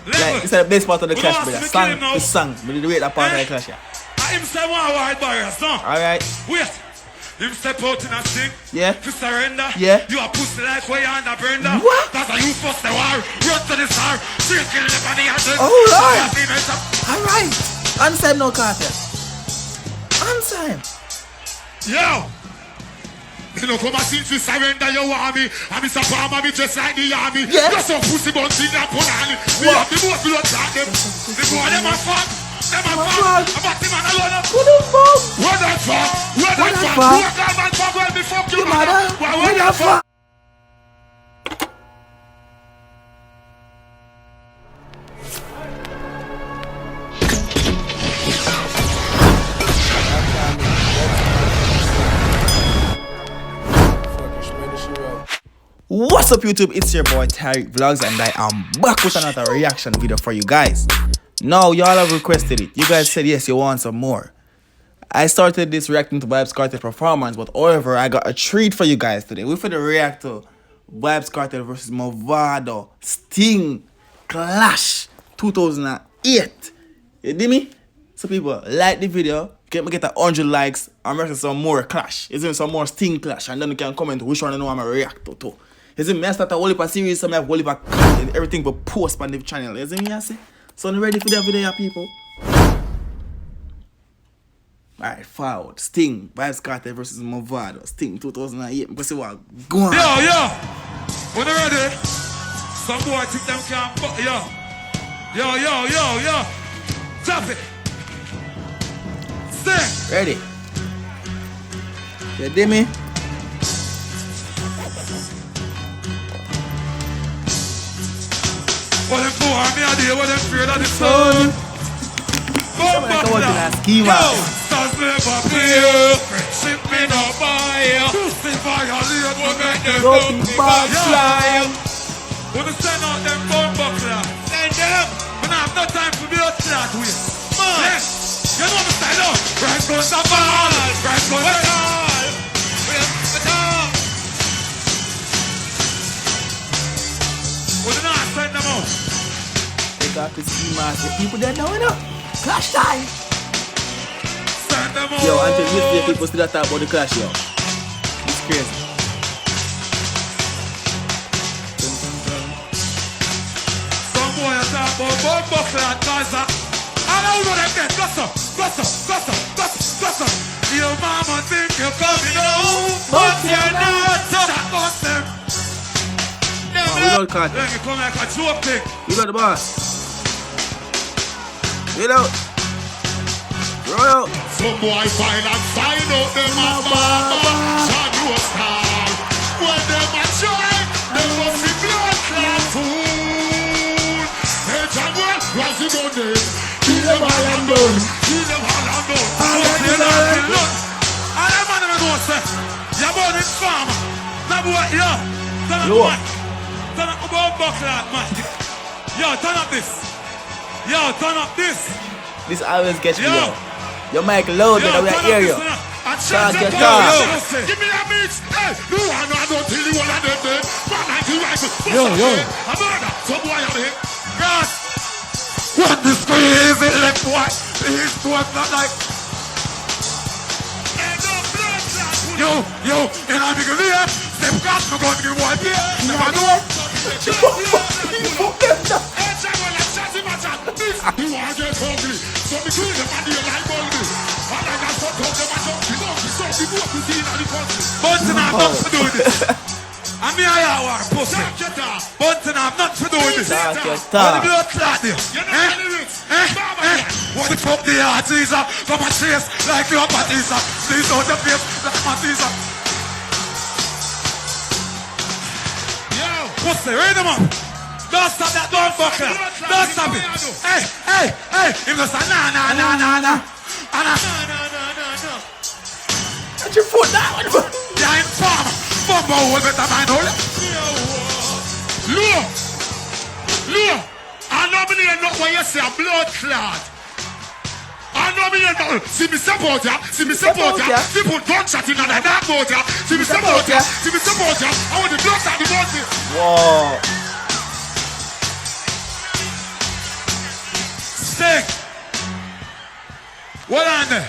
Like, it's the best part of the clash, brother. Song. We did rate that part of the clash, yeah. Him say one wide barriers, no? Alright. Wait. Him step out in a thing. Yeah. To surrender. Yeah. You a pussy like way under Brenda. What? That's how you fuss the war. Run to the star. Shaking the body and the... Oh, Lord. Alright. Answer him no, Cartel. Answer him. Yo. You know, come and see to surrender your army. I'm Mr. Palmer, me just like the army. Yeah. You're some pussy bouncing and punani. We have the most blood clot them. The boy, them a fuck. Them a fuck. About the man alone. What the fuck? What the fuck? What the fuck? What the man fuck? Well, me fuck you, man. What the fuck? What's up, YouTube? It's your boy Tyrekevlogs, and I am back with another reaction video for you guys. Now, y'all have requested it. You guys said yes, you want some more. I started this reacting to Vybz Kartel performance, but however, I got a treat for you guys today. We're finna react to Vybz Kartel versus Mavado Sting Clash 2008. You dig me? So people, like the video, get 100 likes, and react to some more clash. Isn't some more Sting clash, and then you can comment which one you know I'm gonna react to. Isn't me? I start a whole heap of series, so I have a whole heap of content, everything but post on the channel. Isn't me? I say? So you ready for the video, people? Alright, forward. Sting, Vybz Kartel versus Mavado. Sting 2008. Because you want go on. Yo. When they're ready, some boy think them can't fuck. Yo. Tap it. Sting. Ready? You dig me? What them for me a day, what them fear that the sun. Come back now. Yo, stars never play. Friendship me no buy. Pussy violate, we make them go back slide. Wanna send out them gun buckler. Send them. We don't have no time to be out that way. Man, you know the style up. Right guns are ball. Right guns are ball. We do not send them out. They got to see master. People there now, you know. Clash time. Send them out. Yo, until yesterday people still talk about the clash, yo. It's crazy. Some boy talk about bomb buckler and Gaza. I don't know them then. Gossip. Your mama think you're coming home, but you're not. That bust them. We don't cut. Then you come like a joke thing. We got the boss. Get out. Roll out. Some boy find out them a baba. Shadow star. When them a joy, them must be blood clot food. Hey, John, what's it on them? Kill them all and done. All them man them know say, you born in farm. Now boy, yo, turn up about buckler, man. Yo, turn up this. This always gets me, yo. Your mic low, then we hear you. Talk your talk. Give me a beat. Hey, no, I don't tell you what I did. Yo. I'm murder. Some boy out here. God. What this crazy left boy? His was not like. Yo, and I'm going to leave. Them got no gun, give one beer. Never know. You fuck them now. You want to get hungry. So we kill them and they like hungry. And I got to talk them and talk to them. So we go to see in the country. Bunting have nothing to do with this. And me I are pussy. Bunting have nothing to do with this. Talk your What talk. the blood clot there? What the fuck the heart is from a chase like your Batista. Sneeze out the face like Matisa. Yo, pussy, read them up. Don't stop that, don't fuck that. Don't stop it. Hey. If you say nah. Get your foot down. Yeah, I'm farmer. Bumbo will better mind hold. Look. I know me not what you say a blood clot. I know me not. See me support ya. See put gunshot in the dark boat ya. See me support ya. I want the blood at the body. Whoa. Hold on there.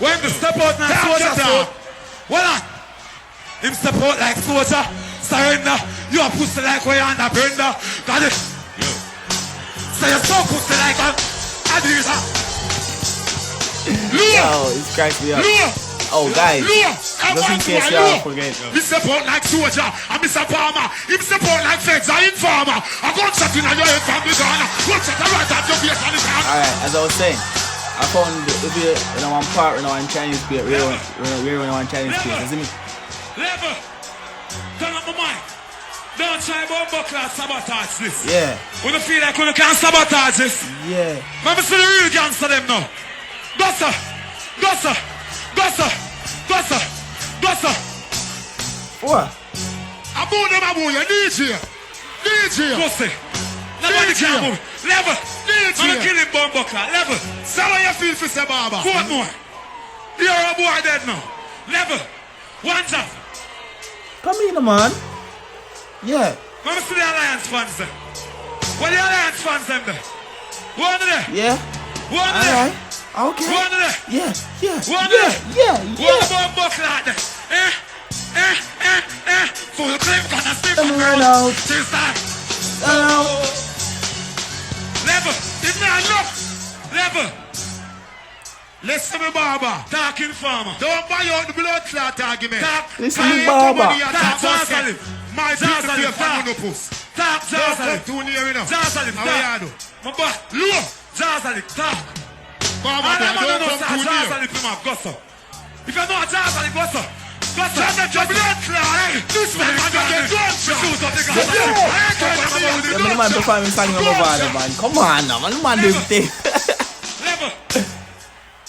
When the step out now, soldier, so. Hold on. Him step out like soldier. Surrender. You are pussy like way on the bender. Got it? So you're so pussy like a Adiza. Yo, it's cracks me up. Oh, guys, just in case y'all forget. Me step out like soldier, and Mr. Palmer. Him step out like feds, I informer. I got shot in your head from the gun. Got shot right at your face on the ground. Alright, as I was saying, I found if you know one part, you know, one Chinese place, we're one Chinese place. You see me? Level, turn up my mind. Don't try bomb class sabotage this. Yeah. When you feel like you can't sabotage this. Yeah. Remember, see the real gangster them now. Gossa, gossa. Gossa! What? Abu them abu you DJ! Pussy! Nobody can move! Level! DJ! I'm killing Bumbuckler! Level! So how you feel for say Baba? What more? You're a boy dead now! Level! One job! Come in, man! Yeah! Remember see the Alliance fans there? What the Alliance fans them there? One there! Yeah! One there! Okay. One there! Yeah! Yeah! One Bumbuckler there! Full clip gonna stick Let me run out. Level! It's not enough! Level! Listen to me, Baba. Talking farmer. Don't buy out the blood clot argument. Listen to me, Baba. Talk Jazalim. My Jazalim. Talk Jazalim. Don't come too near enough. Jazalim. How are you? My boy. Look. Jazalim. Talk. Baba, don't come too near. Jazalim from my gossip. If you know a Jazalim, gossip. Gossip. Your blood clot. This man is going to get gun shot. Shoot up the gun. Yeah, man, the man performing singing on Mavado, man. Come on now, man. The man do the thing.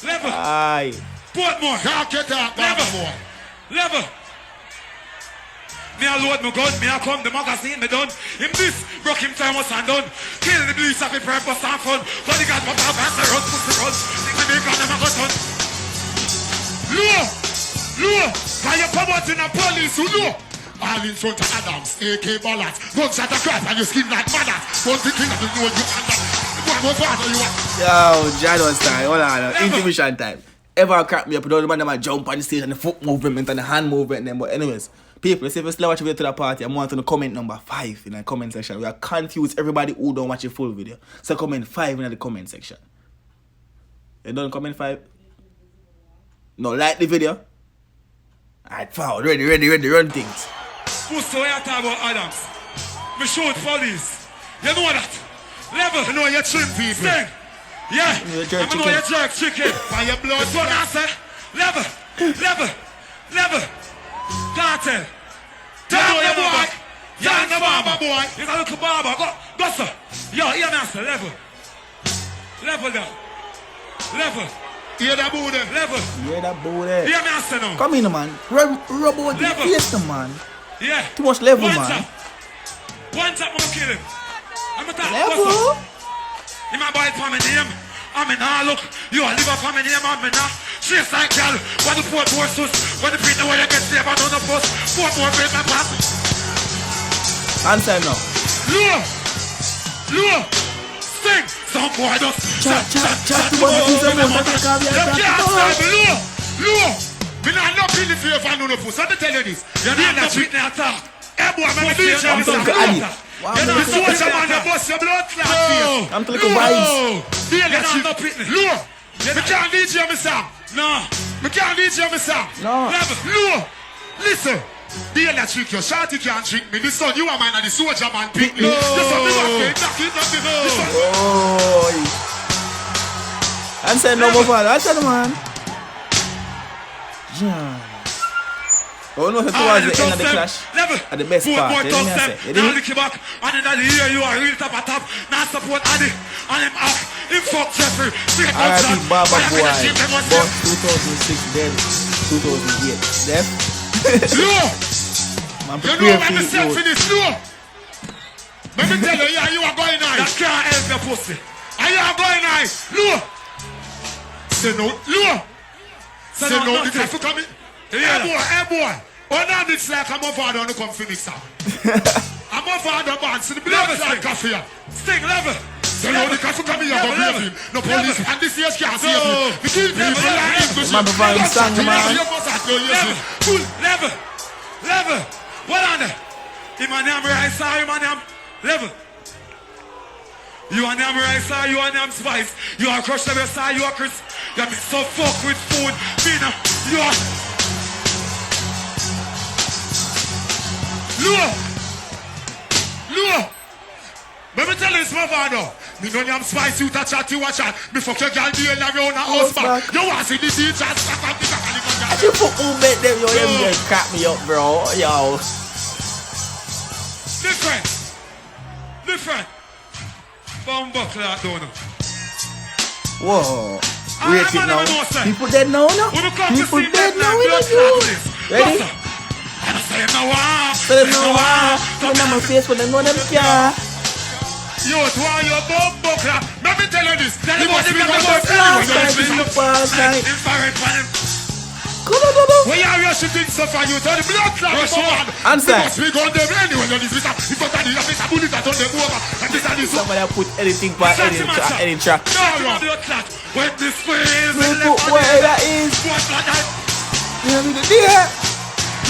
Level. Aye. Portmore. Can't get that. Level. Me a load my gun. Me a come the magazine. Me done. Him this. Broke him thermos and done. Kill the police of the purpose and fun. But the God my pop and the run. Pussy run. Think I make on them a gun. Low. Can you come out in a police who know? All in front of Adams. AK balance. Gunshot a crap and you skin like mother. One thing I don't know you under. Yo, Jadon style, hold on, intermission time. Ever crack me up, the man that jump on the stage and the foot movement and the hand movement and them. But anyways, people, if you still watch the video to the party, I'm wanting to comment number 5 in the comment section. We are confused everybody who don't watch the full video. So comment 5 in the comment section. You don't comment 5? No, like the video. Alright, foul, ready, run things. Who's so you talk about Adams? Me shoot police. You know that? Level. You know you trim people. Sting. Yeah. I know you jerk chicken. By your blood. That's what I say. Level. Kartel. Tell me boy. You're the barber boy. You're a little barber. Go sir. Yo, hear me answer. Level down. Level. Hear that booty. Level. Hear me answer now. Come in, man. Rub out the face, man. Yeah. Too much level, man. One tap, I'm gonna kill him. I'm gonna talk. Level. You might buy it for my name. I'm in all look. You are live for my name. I'm in all. She's like girl. When the poor sus. When the people where you get saved, I don't know post. 4 more break my pass. Answer now. Look. Sing. Some boy does. Chat. Look. Me not no pin the fear for no puss. Let me tell you this. You're not no treat me at all. Hey boy, I'm DJ. I'm talking Annie. You're not so much a man that bust your blood clot face. I'm talking Vybz. You're not no Britney. Look. Me can't DJ me song. No. Me can't DJ me song. No. Look. Listen. The electric, your shorty can't trick me. This son, you are mine and the soldier man pick me. This son, me knock it. Oh. Answer no more, father. Answer the man. Yeah. Oh no, so towards the end of the clash. At the best part. You didn't say. You didn't? Back, and in the year you are real top. Now support Addy. And him up. Him fuck Jeffrey. R.I.P. Baba boy. But 2006 dead. 2008 death. Man, you know what I'm saying for this? Let me tell you, yeah, you are going nice. That can't help your pussy. And you are going nice. Say no. Say no. Did you come in? Hey boy. Oh, now it's like I'm a father on the come finish up. I'm a father man. See the blood like coffee. Sting level. So now the cat for coming here, go brave him. No police and this year's can't save him. The kill people like English. Man, provide song, man. Level. What on there? Imanam rice, Imanam. Level. You are Nam rice, you are Nam spice. You are crush the best, you are Chris. You are so fuck with food. Mina, you are. Lure. Let me tell you this, Mavado. Me know you am spice, you touch chat, you watch out. Me fuck your girl, deal around a house back. You want to see the teachers, stack up the I just fuck who bet them, yo, them just crap me up, bro, yo. Different. Bomba clock, don't know. Whoa. Wait it now. People dead now, no? People dead now, we don't do. Ready? Say them now, Say them now, Say them my face when they know them care. Yo, to all your bomba clock. Let me tell you this. You must be going to last night. Go. When you are shooting so far, you tell the blood clot. Answer. You must be going there anyway. If you got the office, a bullet that on them over. And this and this. Somebody put anything by any track. No. When this squeeze, where that is.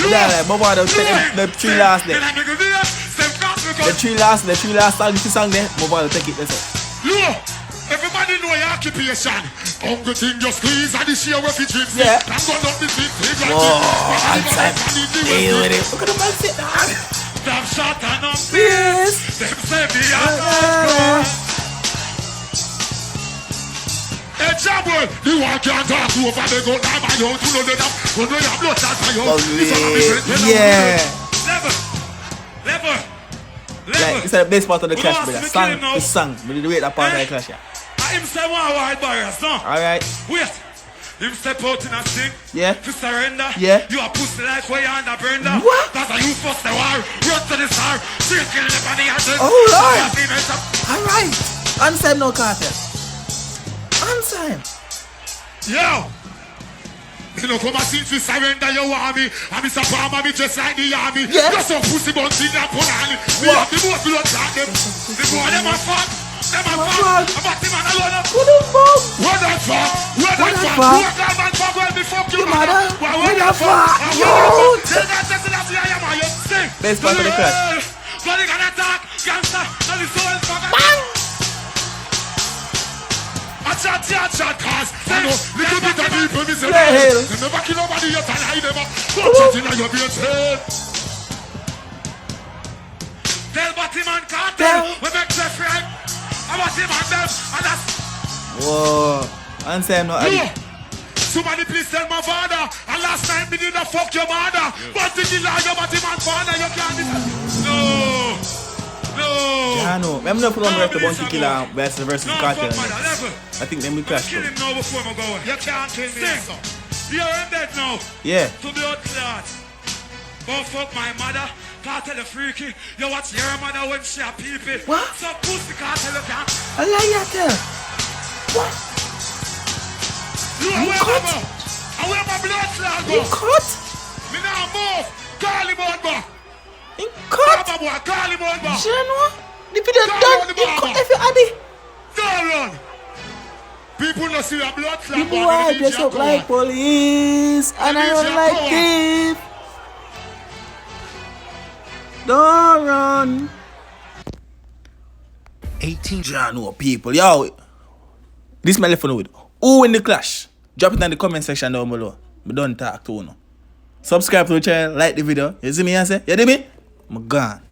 Yeah, Mavado take the three last there. The three last song there. Mavado take it. That's it. Look, everybody know your occupation. Hungry thing just squeeze and the share of the dreams. Yeah. I'm going up the thing. Whoa, outside. Deal with it. Look at the man sit down. Them shot and I'm Yes. Them say me I'm Hey, Jabwell, the one can't talk to over the go down my own to know the damn. When we have blood shot my own. Yeah. Level. Like, it's the best part of the clash, but the song. We did wait that part of the clash, yeah. Him say one wide barriers, no? Alright. Wait. Him step out in a thing. Yeah. To surrender. Yeah. You are pussy like where you under Brenda. What? That's how you fuss the war. Run to the star. Shaking the body and the Oh Lord. Alright. Answer him no Cartel. Answer him. Yo. You know, come and see to surrender your army. I'm Mr. Palmer, me just like the army. Yeah. You're some pussy bunch in that punani. We have the most blood clot them. The more them are fuck. Them are fuck. I'm about the man alone. Who the fuck? What the fuck? What the fuck? fuck? What the man fuck? Well, the fuck you, mother? What the fuck? Best part of the clash. Body can attack. Gangster. And the soul is fucking. Bang! Chat, cause little bit of people miss it. Hell. They never kill nobody yet and hide them up. Don't chat in your beard head. Tell Batman Cartel, we make Jeffrey right. I want him and them, and that's... Whoa. Answer him no. Somebody please tell my father. And last night we did not fuck your mother. But did you lie your Batman father? You can't do that. No. I know. I'm not going to react to Bounty Killer versus Cartel. I think them will clash. Kill him now before I go away. You can't kill me. You're in bed now. Yeah. To be out clot. Don't fuck my mother. Cartel the freaky. You watch your mother when she a peepee. What? So pussy Cartel you can't. I lie you tell. What? You cut? I wear my blood clot go. You cut? Me now move. Call him out back. You cut? Call him out back. General? The video done. You cut if you had it. Don't run. People don't see your blood clot. People are dressed up like police and I run like thief. Don't run. 18 Jano people, yo. This my left with. Who in the clash? Drop it in the comment section down below. We don't talk to you. Subscribe to the channel, like the video. You see me, I say? You see me? I'm gone.